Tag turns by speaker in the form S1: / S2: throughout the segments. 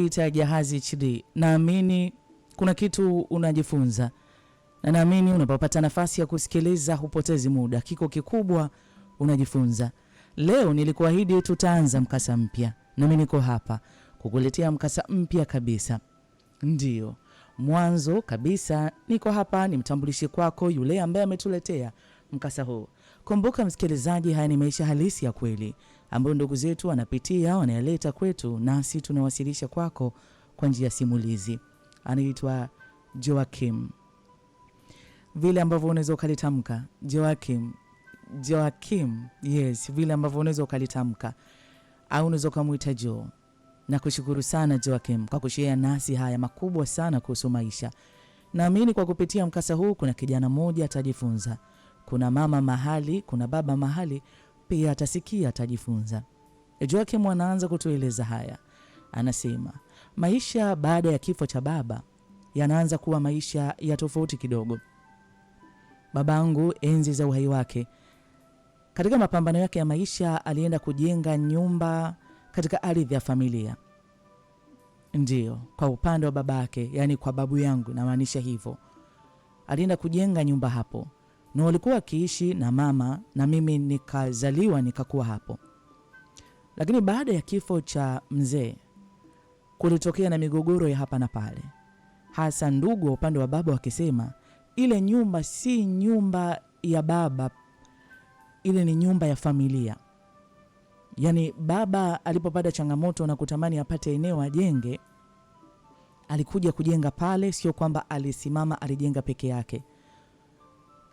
S1: Ita Jahazi HD. Naamini kuna kitu unajifunza. Na naamini unapopata nafasi ya kusikiliza hupotezi muda. Kiko kikubwa unajifunza. Leo nilikuahidi tutaanza mkasa mpya. Na mimi niko hapa kukuletea mkasa mpya kabisa. Ndio. Mwanzo kabisa niko hapa nimtambulishe kwako yule ambaye ametuletea mkasa huu. Kumbuka msikilizaji, haya ni maisha halisi ya kweli ambayo ndugu zetu wanapitia, wanayaleta kwetu, nasi tunawasilisha kwako kwa njia simulizi. Anaitwa Joakim. Vile ambavyo unaweza ukalitamka Joakim, yes, vile ambavyo unaweza ukalitamka au unaweza kumuita Jo. Na kushukuru sana Joakim kwa kushare nasi haya makubwa sana kuhusu maisha. Naamini kwa kupitia mkasa huu kuna kijana mmoja atajifunza. Kuna mama mahali, kuna baba mahali, pia atasikia atajifunza. Joakim anaanza kutueleza haya. Anasema, maisha baada ya kifo cha baba yanaanza kuwa maisha ya tofauti kidogo. Babangu enzi za uhai wake, katika mapambano yake ya maisha, alienda kujenga nyumba katika ardhi ya familia. Ndio, kwa upande wa babake, yani kwa babu yangu, namaanisha hivyo. Alienda kujenga nyumba hapo. Na walikuwa wakiishi na mama, na mimi nikazaliwa nikakuwa hapo. Lakini baada ya kifo cha mzee kulitokea na migogoro ya hapa na pale. Hasa ndugu wa upande wa baba wakisema ile nyumba si nyumba ya baba, ile ni nyumba ya familia. Yani baba alipopata changamoto na kutamani apate eneo ajenge, alikuja kujenga pale, sio kwamba alisimama alijenga peke yake.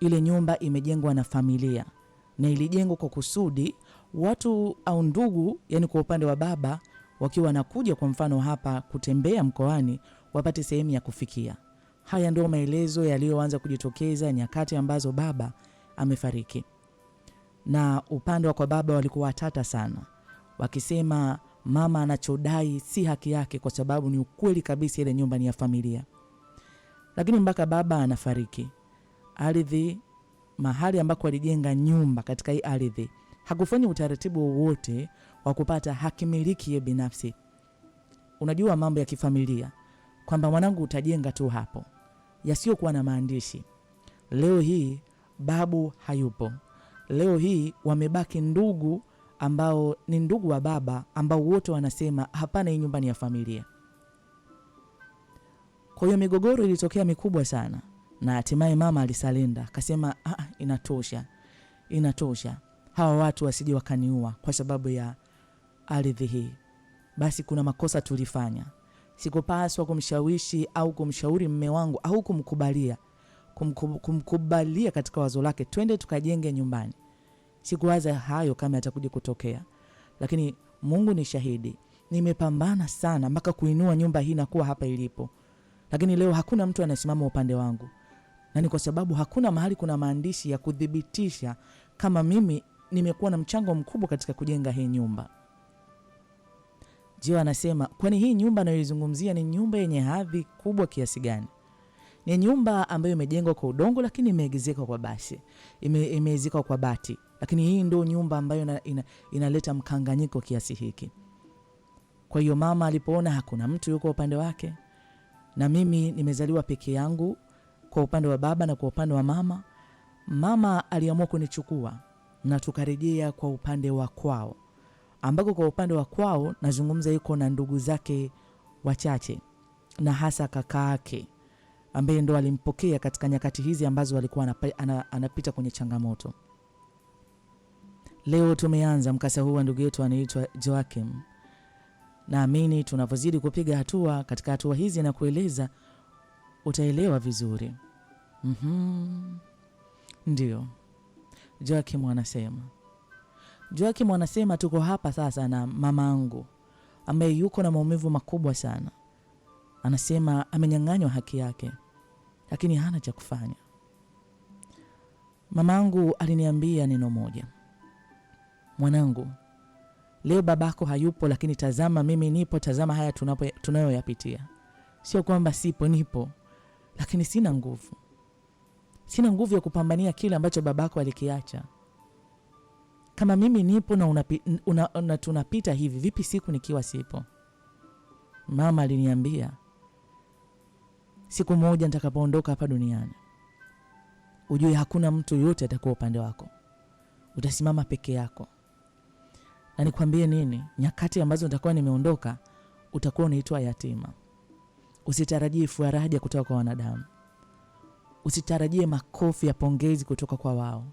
S1: Ile nyumba imejengwa na familia na ilijengwa kwa kusudi watu au ndugu, yani kwa upande wa baba, wakiwa wanakuja kwa mfano hapa kutembea mkoani, wapate sehemu ya kufikia. Haya ndio maelezo yaliyoanza kujitokeza nyakati ambazo baba amefariki. Na upande wa kwa baba walikuwa watata sana, wakisema mama anachodai si haki yake, kwa sababu ni ukweli kabisa ile nyumba ni ya familia. Lakini mpaka baba anafariki, ardhi mahali ambako alijenga nyumba katika hii ardhi hakufanya utaratibu wowote wa kupata haki miliki ya binafsi. Unajua mambo ya kifamilia kwamba mwanangu utajenga tu hapo, yasiyokuwa na maandishi. Leo hii babu hayupo. Leo hii wamebaki ndugu ambao ni ndugu wa baba, ambao wote wanasema hapana, hii nyumba ni ya familia. Kwa hiyo migogoro ilitokea mikubwa sana, na hatimaye mama alisalenda, akasema inatosha. Hawa watu wasije wakaniua kwa sababu ya ardhi hii. Basi kuna makosa tulifanya. Sikupaswa kumshawishi au kumshauri mume wangu au kumkubalia katika wazo lake twende tukajenge nyumbani. Sikuwaza hayo kama yatakuja kutokea. Lakini Mungu ni shahidi, nimepambana sana mpaka kuinua nyumba hii na kuwa hapa ilipo. Lakini leo hakuna mtu anasimama upande wangu. Na ni kwa sababu hakuna mahali kuna maandishi ya kudhibitisha kama mimi nimekuwa na mchango mkubwa katika kujenga hii nyumba. Jio anasema, kwani hii nyumba nayoizungumzia ni nyumba yenye hadhi kubwa kiasi gani? Ni nyumba ambayo imejengwa kwa udongo lakini imeezekwa kwa basi. Imeezekwa kwa bati. Lakini hii ndio nyumba ambayo inaleta mkanganyiko kiasi hiki. Kwa hiyo mama alipoona hakuna mtu yuko upande wake, na mimi nimezaliwa peke yangu kwa upande wa baba na kwa upande wa mama, mama aliamua kunichukua na tukarejea kwa upande wa kwao, ambako kwa upande wa kwao nazungumza yuko na ndugu zake wachache, na hasa kaka yake ambaye ndo alimpokea katika nyakati hizi ambazo alikuwa anapita kwenye changamoto. Leo tumeanza mkasa huu wa ndugu yetu anaitwa Joakim. Naamini tunavozidi kupiga hatua katika hatua hizi na kueleza, utaelewa vizuri. Ndio. Joakim anasema tuko hapa sasa na mamangu ambaye yuko na maumivu makubwa sana. Anasema amenyang'anywa haki yake, lakini hana cha kufanya. Mamangu aliniambia neno moja, mwanangu, leo babako hayupo, lakini tazama mimi nipo, tazama haya tunayoyapitia. Sio kwamba sipo, nipo, lakini sina nguvu. Sina nguvu ya kupambania kile ambacho babako alikiacha. Kama mimi nipo na tunapita hivi, vipi siku nikiwa sipo? Mama aliniambia siku moja nitakapoondoka hapa duniani, ujue hakuna mtu yote atakuwa upande wako. Utasimama peke yako. Na nikwambie nini? Nyakati ambazo nitakuwa nimeondoka, utakuwa unaitwa yatima. Usitarajie faraja kutoka kwa wanadamu. Usitarajie makofi ya pongezi kutoka kwa wao.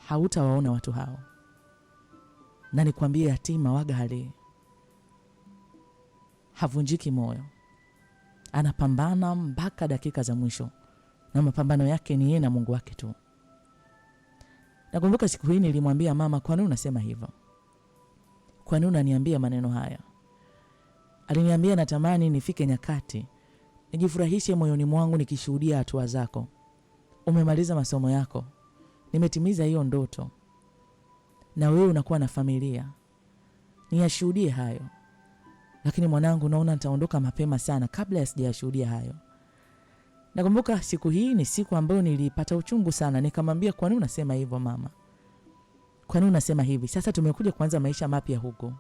S1: Hautawaona watu hao. Na nikwambie yatima wagali havunjiki moyo. Anapambana mpaka dakika za mwisho. Na mapambano yake ni yeye na Mungu wake tu. Nakumbuka siku hii nilimwambia mama, kwa nini unasema hivyo? Kwa nini unaniambia maneno haya? Aliniambia natamani nifike nyakati nijifurahishe moyoni mwangu nikishuhudia hatua zako. Umemaliza masomo yako. Nimetimiza hiyo ndoto. Na wewe unakuwa na familia. Niyashuhudie hayo. Lakini mwanangu, naona nitaondoka mapema sana kabla ya sijashuhudia hayo. Nakumbuka siku hii ni siku ambayo nilipata uchungu sana. Nikamwambia, kwa nini unasema hivyo mama? Kwa nini unasema hivi? Sasa tumekuja kuanza maisha mapya huko.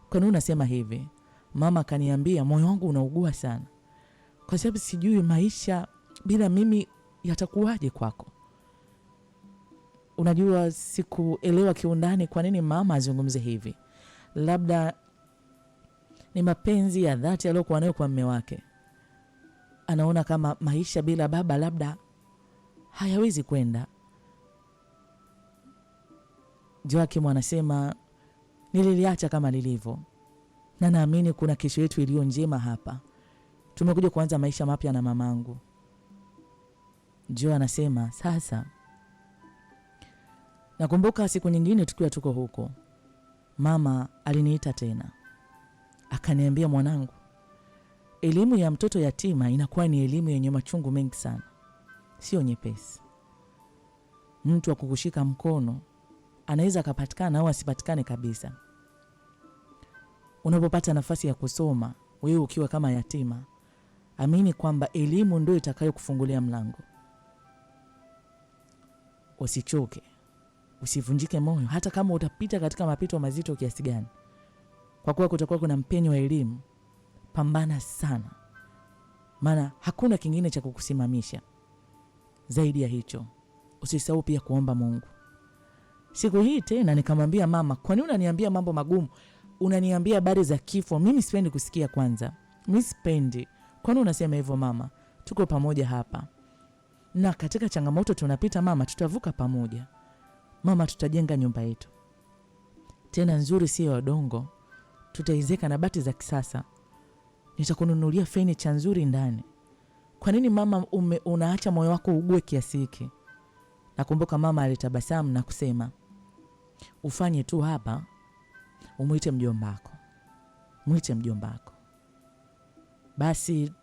S1: Kwa nini unasema hivi? Mama akaniambia, moyo wangu unaugua sana. Kwa sababu sijui maisha bila mimi yatakuwaje kwako. Unajua, sikuelewa kiundani kwa nini mama azungumze hivi. Labda ni mapenzi ya dhati aliyokuwa nayo kwa mume wake. Anaona kama maisha bila baba labda hayawezi kwenda. Joakim anasema, nililiacha kama lilivyo. Na naamini kuna kesho yetu iliyo njema hapa. Tumekuja kuanza maisha mapya na mamangu. Jo anasema, sasa nakumbuka siku nyingine tukiwa tuko huko, mama aliniita tena. Akaniambia, mwanangu, elimu ya mtoto yatima inakuwa ni elimu yenye machungu mengi sana. Sio nyepesi. Mtu wa kukushika mkono anaweza akapatikana au asipatikane kabisa. Unapopata nafasi ya kusoma, wewe ukiwa kama yatima, amini kwamba elimu ndio itakayo kufungulia mlango. Usichoke. Usivunjike moyo hata kama utapita katika mapito mazito kiasi gani. Kwa kuwa kutakuwa kuna mpenyo wa elimu, pambana sana. Maana hakuna kingine cha kukusimamisha zaidi ya hicho. Usisahau pia kuomba Mungu. Siku hii tena nikamwambia mama, kwa nini unaniambia mambo magumu? Unaniambia habari za kifo. Mimi sipendi kusikia kwanza. Mimi sipendi. Kwa nini unasema hivyo mama? Tuko pamoja hapa. Na katika changamoto tunapita mama, tutavuka pamoja. Mama, tutajenga nyumba yetu. Tena nzuri, sio udongo. Tutaizeka na bati za kisasa. Nitakununulia furniture nzuri ndani. Kwa nini mama unaacha moyo wako ugue kiasi hiki? Nakumbuka mama alitabasamu na kusema, ufanye tu hapa, umuite mjomba wako. Muite mjomba wako. Basi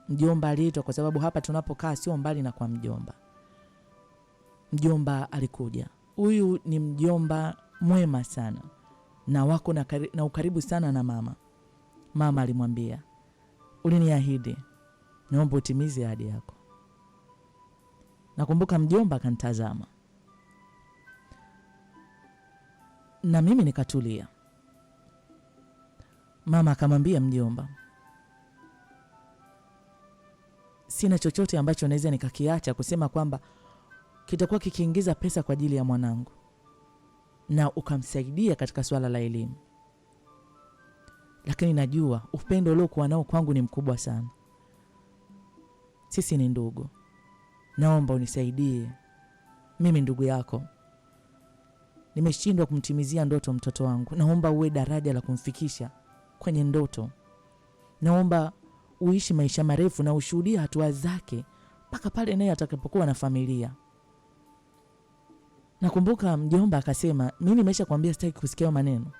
S1: mjomba aliitwa kwa sababu hapa tunapokaa sio mbali na kwa mjomba. Mjomba alikuja. Huyu ni mjomba mwema sana. Na wako na ukaribu sana na mama. Mama alimwambia, uliniahidi, naomba utimize ahadi yako. Nakumbuka mjomba akanitazama. Na mimi nikatulia. Mama akamwambia mjomba, sina chochote ambacho naweza nikakiacha kusema kwamba kitakuwa kikiingiza pesa kwa ajili ya mwanangu na ukamsaidia katika swala la elimu. Lakini najua upendo uliokuwa nao kwangu ni mkubwa sana. Sisi ni ndugu. Naomba unisaidie. Mimi ndugu yako. Nimeshindwa kumtimizia ndoto mtoto wangu. Naomba uwe daraja la kumfikisha kwenye ndoto. Naomba uishi maisha marefu na ushuhudie hatua zake mpaka pale naye atakapokuwa na familia. Nakumbuka mjomba akasema, mimi nimeshakwambia sitaki kusikia maneno.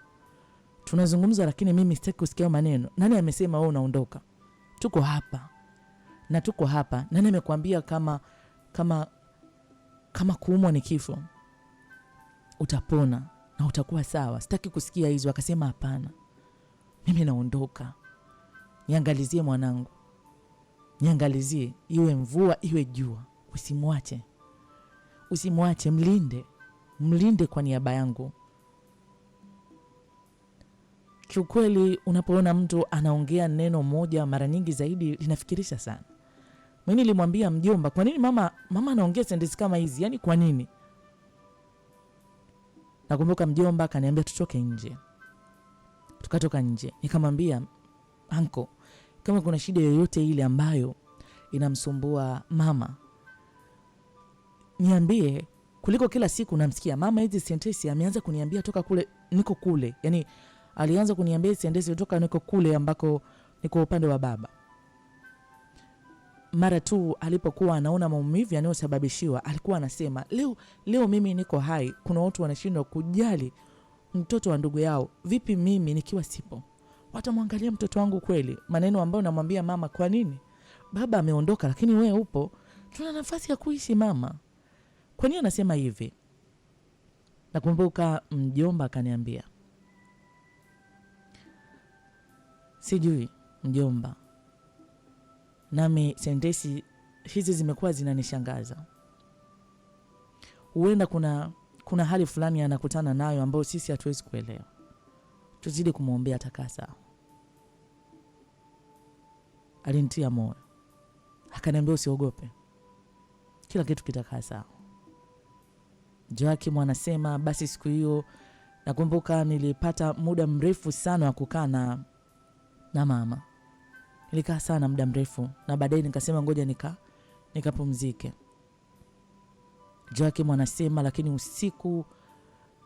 S1: Tunazungumza lakini mimi sitaki kusikia maneno. Nani amesema wewe unaondoka? Tuko hapa. Na tuko hapa. Nani amekwambia kama kuumwa ni kifo? Utapona na utakuwa sawa. Sitaki kusikia hizo. Akasema hapana. Mimi naondoka. Niangalizie mwanangu. Niangalizie, iwe mvua iwe jua. Usimwache. Usimwache, mlinde. Mlinde kwa niaba yangu. kiukweli unapoona mtu anaongea neno moja mara nyingi zaidi linafikirisha sana. Mimi nilimwambia mjomba, kwa nini mama anaongea sentensi kama hizi? Yaani kwa nini? Nakumbuka mjomba akaniambia tutoke nje. Tukatoka nje. Nikamwambia, anko, kama kuna shida yoyote ile ambayo inamsumbua mama, niambie, kuliko kila siku namsikia mama hizi sentensi ameanza kuniambia toka kule niko kule. Yaani alianza kuniambia sentensi toka niko kule ambako niko upande wa baba. Mara tu alipokuwa anaona maumivu yanayosababishiwa, alikuwa anasema, leo mimi niko hai, kuna watu wanashindwa kujali mtoto wa ndugu yao. Vipi mimi nikiwa sipo? Watamwangalia mtoto wangu kweli? Maneno ambayo namwambia mama, kwa nini? Baba ameondoka lakini wewe upo. Tuna nafasi ya kuishi mama. Kwa nini anasema hivi? Nakumbuka mjomba akaniambia, sijui mjomba, nami sentensi hizi zimekuwa zinanishangaza. Huenda kuna hali fulani anakutana nayo ambayo sisi hatuwezi kuelewa. Tuzidi kumwombea atakasa. Alinitia moyo. Akaniambia usiogope, kila kitu kitakaa sawa. Joakim anasema basi siku hiyo nakumbuka nilipata muda mrefu sana wa kukaa na mama. Nilikaa sana muda mrefu na baadaye nikasema ngoja nikapumzike. Joakim anasema lakini usiku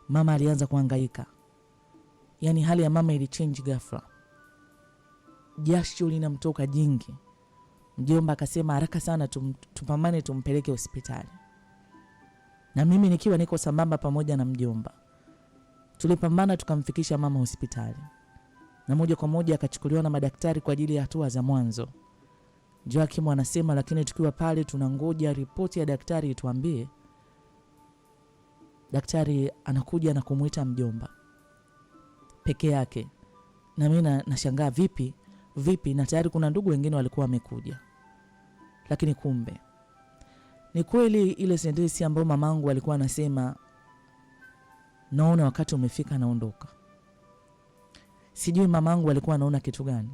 S1: mama alianza kuhangaika. Yaani hali ya mama ilichange ghafla. Jasho linamtoka jingi. Mjomba akasema haraka sana tupambane tumpeleke hospitali. Na mimi nikiwa niko sambamba pamoja na mjomba. Tulipambana tukamfikisha mama hospitali. Na moja kwa moja akachukuliwa na madaktari kwa ajili ya hatua za mwanzo. Joakim anasema lakini tukiwa pale tunangoja ripoti ya daktari ituambie. Daktari anakuja na kumuita mjomba peke yake. Na mimi nashangaa vipi na tayari kuna ndugu wengine walikuwa wamekuja. Lakini kumbe ni kweli ile sentensi ambayo mamangu alikuwa anasema, naona wakati umefika naondoka. Sijui mamangu alikuwa anaona kitu gani.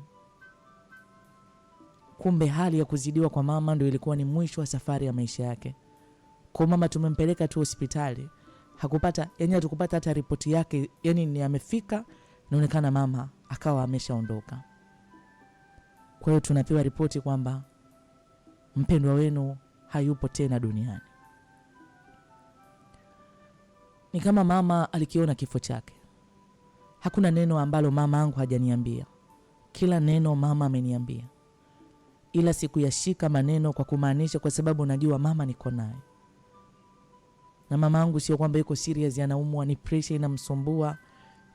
S1: Kumbe hali ya kuzidiwa kwa mama ndio ilikuwa ni mwisho wa safari ya maisha yake. Kwa mama tumempeleka tu hospitali, hatukupata hata ripoti yake, yani ni amefika, inaonekana mama akawa ameshaondoka. Kwa hiyo tunapewa ripoti kwamba mpendwa wenu hayupo tena duniani. Ni kama mama alikiona kifo chake. Hakuna neno ambalo mama yangu hajaniambia. Kila neno mama ameniambia. Ila sikuyashika maneno kwa kumaanisha kwa sababu najua mama niko naye. Na mama yangu sio kwamba yuko serious anaumwa, ni pressure inamsumbua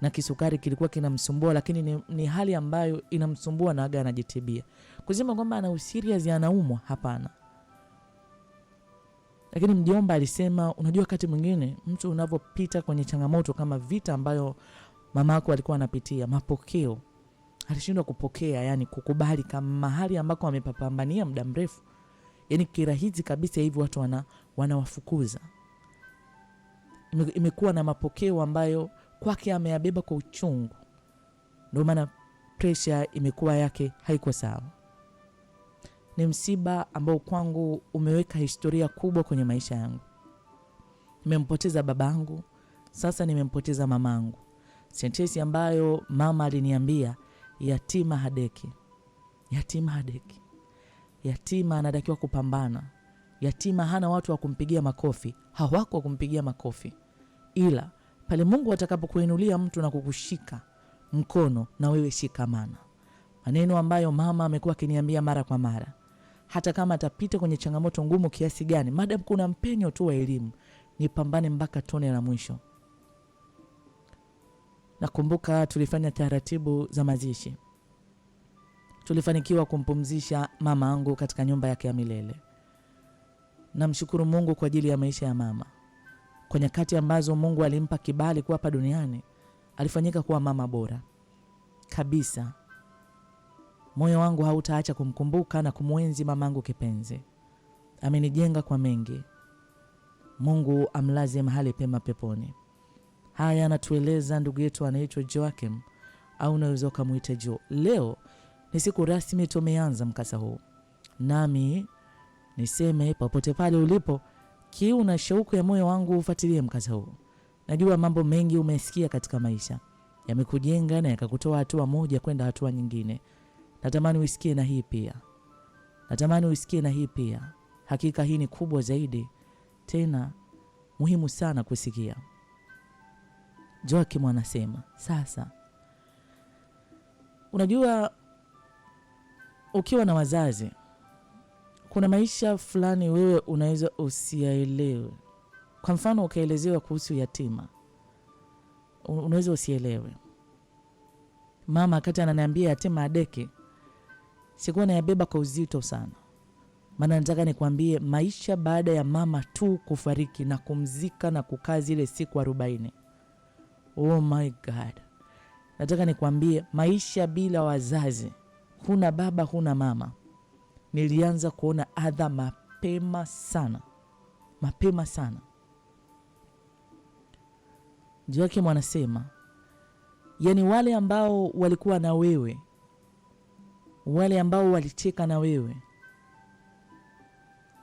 S1: na kisukari kilikuwa kinamsumbua, lakini ni hali ambayo inamsumbua na aga anajitibia. Kusema kwamba ana serious anaumwa, hapana. Lakini mjomba alisema unajua wakati mwingine mtu unapopita kwenye changamoto kama vita ambayo mama yako alikuwa anapitia, mapokeo alishindwa kupokea, yani kukubali kama mahali ambako amepapambania muda mrefu. Yani kirahisi kabisa hivi watu wanawafukuza. Imekuwa na mapokeo ambayo kwake ameyabeba kwa uchungu. Ndio maana pressure imekuwa yake haiko sawa. Ni msiba ambao kwangu umeweka historia kubwa kwenye maisha yangu. Nimempoteza babangu, sasa nimempoteza mamangu. Sentensi ambayo mama aliniambia, yatima hadeki. Yatima hadeki. Yatima anatakiwa kupambana. Yatima hana watu wa kumpigia makofi. Hawako wa kumpigia makofi. Ila pale Mungu atakapokuinulia mtu na kukushika mkono, na wewe shikamana. Maneno ambayo mama amekuwa akiniambia mara kwa mara. Hata kama atapita kwenye changamoto ngumu kiasi gani, madam kuna mpenyo tu wa elimu, nipambane mpaka tone la mwisho. Nakumbuka tulifanya taratibu za mazishi. Tulifanikiwa kumpumzisha mama yangu katika nyumba yake ya milele. Namshukuru Mungu kwa ajili ya maisha ya mama. Kwa nyakati ambazo Mungu alimpa kibali kuwa hapa duniani, alifanyika kuwa mama bora kabisa. Moyo wangu hautaacha kumkumbuka na kumuenzi mamangu kipenzi. Amenijenga kwa mengi. Mungu amlaze mahali pema peponi. Haya anatueleza ndugu yetu anaitwa Joakim au unaweza ukamwita Joe. Leo ni siku rasmi tumeanza mkasa huu. Nami niseme popote pale ulipo, kiu na shauku ya moyo wangu ufuatilie mkasa huu. Najua mambo mengi umesikia katika maisha, yamekujenga na yakakutoa hatua moja kwenda hatua nyingine. Natamani usikie na hii pia. Hakika hii ni kubwa zaidi, tena muhimu sana kusikia. Joakim anasema, sasa unajua, ukiwa na wazazi kuna maisha fulani wewe unaweza usiyaelewe. Kwa mfano ukaelezewa kuhusu yatima, unaweza usielewe. Mama wakati ananiambia yatima adeke, sikuwa nayabeba kwa uzito sana. Maana nataka nikwambie, maisha baada ya mama tu kufariki na kumzika na kukaa zile siku 40. Oh my God. Nataka nikwambie, maisha bila wazazi, huna baba huna mama, nilianza kuona adha mapema sana. Joakim anasema, yani wale ambao walikuwa na wewe, wale ambao walicheka na wewe,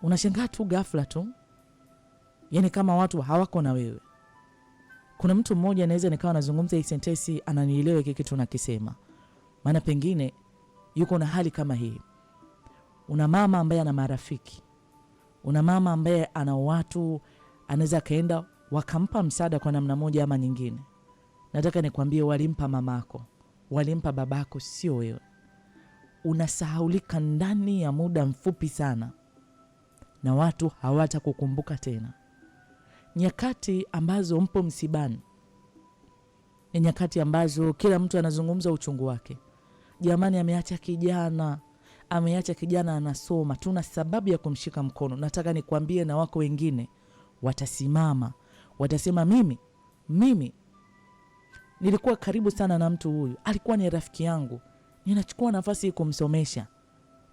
S1: unashangaa tu ghafla tu, yani kama watu hawako na wewe. Kuna mtu mmoja anaweza nikawa nazungumza hii sentensi ananielewa kile kitu nakisema. Maana pengine yuko na hali kama hii. Una mama ambaye ana marafiki, una mama ambaye ana watu anaweza kaenda wakampa msaada kwa namna moja ama nyingine. Nataka nikwambie, walimpa mamako, walimpa babako, sio wewe. Unasahaulika ndani ya muda mfupi sana na watu hawatakukumbuka tena. Nyakati ambazo mpo msibani ni nyakati ambazo kila mtu anazungumza uchungu wake. Jamani, ameacha kijana anasoma, tuna sababu ya kumshika mkono. Nataka nikwambie, na wako wengine watasimama, watasema, mimi nilikuwa karibu sana na mtu huyu, alikuwa ni rafiki yangu, ninachukua nafasi kumsomesha.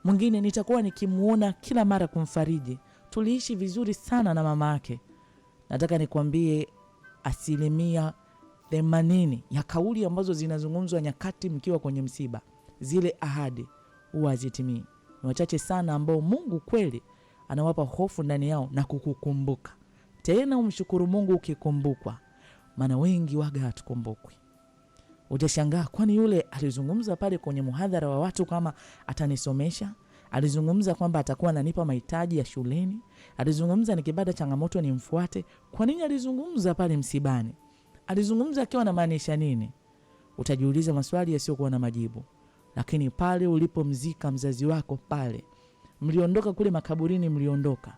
S1: Mwingine nitakuwa nikimuona kila mara kumfariji, tuliishi vizuri sana na mama yake. Nataka nikwambie, 80% ya kauli ambazo zinazungumzwa nyakati mkiwa kwenye msiba, zile ahadi huwa hazitimii. Ni wachache sana ambao Mungu kweli anawapa hofu ndani yao na kukukumbuka. Tena umshukuru Mungu ukikumbukwa, maana wengi waga hatukumbukwi. Utashangaa, kwani yule alizungumza pale kwenye muhadhara wa watu kama atanisomesha, alizungumza kwamba atakuwa ananipa mahitaji ya shuleni, alizungumza nikipata changamoto nimfuate. Kwa nini alizungumza pale msibani? Alizungumza akiwa na maanisha nini? Utajiuliza maswali yasiyokuwa na majibu. Lakini pale ulipomzika mzazi wako, pale mliondoka kule makaburini, mliondoka,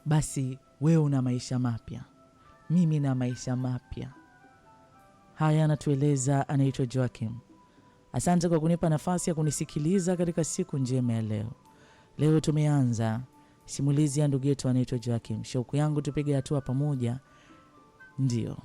S1: basi wewe una maisha mapya, mimi na maisha mapya. Haya anatueleza anaitwa Joakim. Asante kwa kunipa nafasi ya kunisikiliza katika siku njema ya leo. Leo tumeanza simulizi ya ndugu yetu anaitwa Joakim. Shauku yangu tupige hatua pamoja. Ndio.